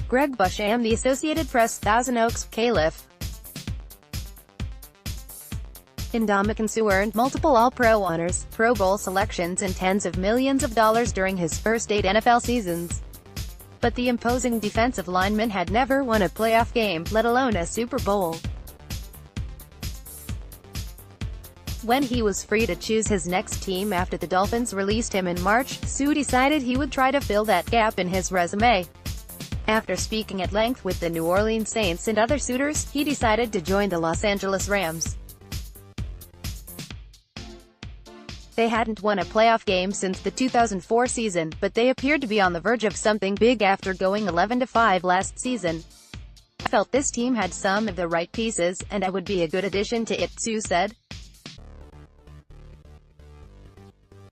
Greg Beacham, The Associated Press, Thousand Oaks, Calif. Ndamukong Suh earned multiple All-Pro honors, Pro Bowl selections and tens of millions of dollars during his first 8 NFL seasons. But the imposing defensive lineman had never won a playoff game, let alone a Super Bowl. When he was free to choose his next team after the Dolphins released him in March, Suh decided he would try to fill that gap in his resume. After speaking at length with the New Orleans Saints and other suitors, he decided to join the Los Angeles Rams. They hadn't won a playoff game since the 2004 season, but they appeared to be on the verge of something big after going 11-5 last season. "I felt this team had some of the right pieces, and I would be a good addition to it," Suh said.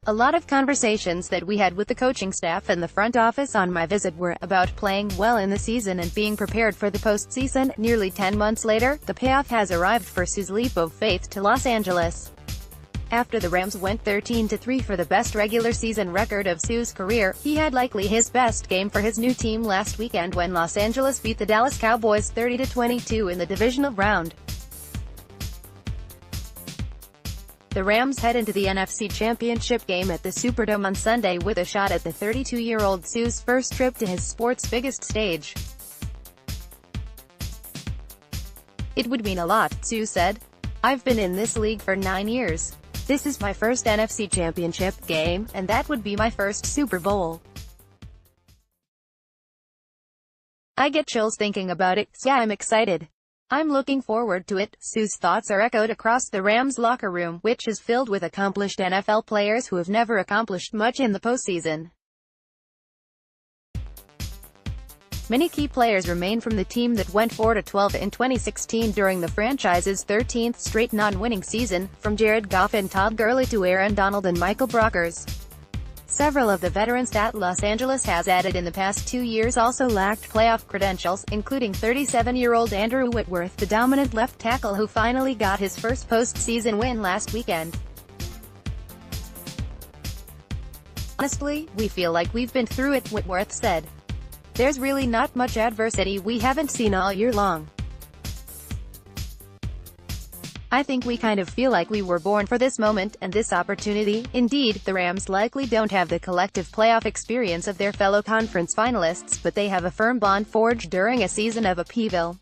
"A lot of conversations that we had with the coaching staff and the front office on my visit were about playing well in the season and being prepared for the postseason." Nearly 10 months later, the payoff has arrived for Suh's leap of faith to Los Angeles. After the Rams went 13-3 for the best regular season record of Suh's career, he had likely his best game for his new team last weekend when Los Angeles beat the Dallas Cowboys 30-22 in the divisional round. The Rams head into the NFC Championship game at the Superdome on Sunday with a shot at the 32-year-old Suh's first trip to his sport's biggest stage. "It would mean a lot," Suh said. "I've been in this league for 9 years. This is my first NFC Championship game, and that would be my first Super Bowl. I get chills thinking about it, so yeah, I'm excited. I'm looking forward to it." Suh's thoughts are echoed across the Rams locker room, which is filled with accomplished NFL players who have never accomplished much in the postseason. Many key players remain from the team that went 4-12 in 2016 during the franchise's 13th straight non-winning season, from Jared Goff and Todd Gurley to Aaron Donald and Michael Brockers. Several of the veterans that Los Angeles has added in the past 2 years also lacked playoff credentials, including 37-year-old Andrew Whitworth, the dominant left tackle who finally got his first postseason win last weekend. "Honestly, we feel like we've been through it," Whitworth said. "There's really not much adversity we haven't seen all year long. I think we kind of feel like we were born for this moment and this opportunity." Indeed, the Rams likely don't have the collective playoff experience of their fellow conference finalists, but they have a firm bond forged during a season of upheaval.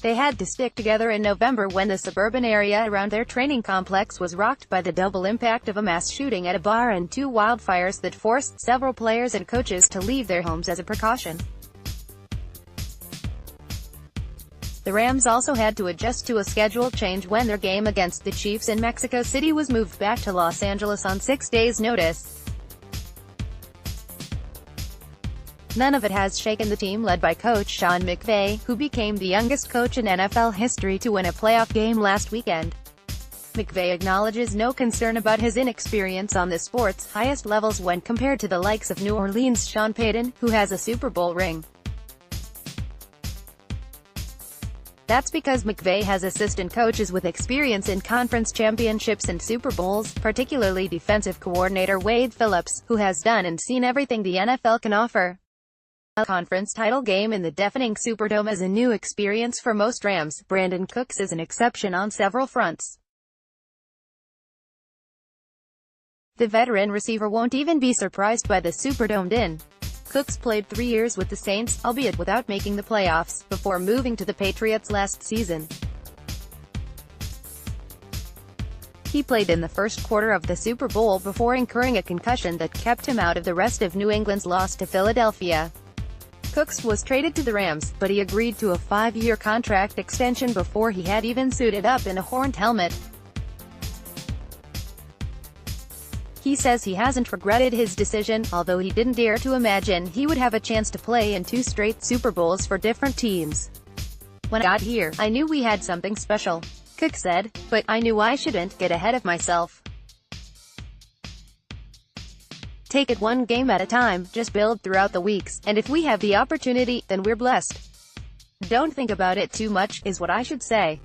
They had to stick together in November when the suburban area around their training complex was rocked by the double impact of a mass shooting at a bar and 2 wildfires that forced several players and coaches to leave their homes as a precaution. The Rams also had to adjust to a schedule change when their game against the Chiefs in Mexico City was moved back to Los Angeles on 6 days' notice. None of it has shaken the team led by coach Sean McVay, who became the youngest coach in NFL history to win a playoff game last weekend. McVay acknowledges no concern about his inexperience on the sport's highest levels when compared to the likes of New Orleans' Sean Payton, who has a Super Bowl ring. That's because McVay has assistant coaches with experience in conference championships and Super Bowls, particularly defensive coordinator Wade Phillips, who has done and seen everything the NFL can offer. A conference title game in the deafening Superdome is a new experience for most Rams. Brandon Cooks is an exception on several fronts. The veteran receiver won't even be surprised by the Superdome din. Cooks played 3 years with the Saints, albeit without making the playoffs, before moving to the Patriots last season. He played in the first quarter of the Super Bowl before incurring a concussion that kept him out of the rest of New England's loss to Philadelphia. Cooks was traded to the Rams, but he agreed to a 5-year contract extension before he had even suited up in a horned helmet. He says he hasn't regretted his decision, although he didn't dare to imagine he would have a chance to play in 2 straight Super Bowls for different teams. "When I got here, I knew we had something special," Cook said, "but I knew I shouldn't get ahead of myself. Take it one game at a time, just build throughout the weeks, and if we have the opportunity, then we're blessed. Don't think about it too much, is what I should say."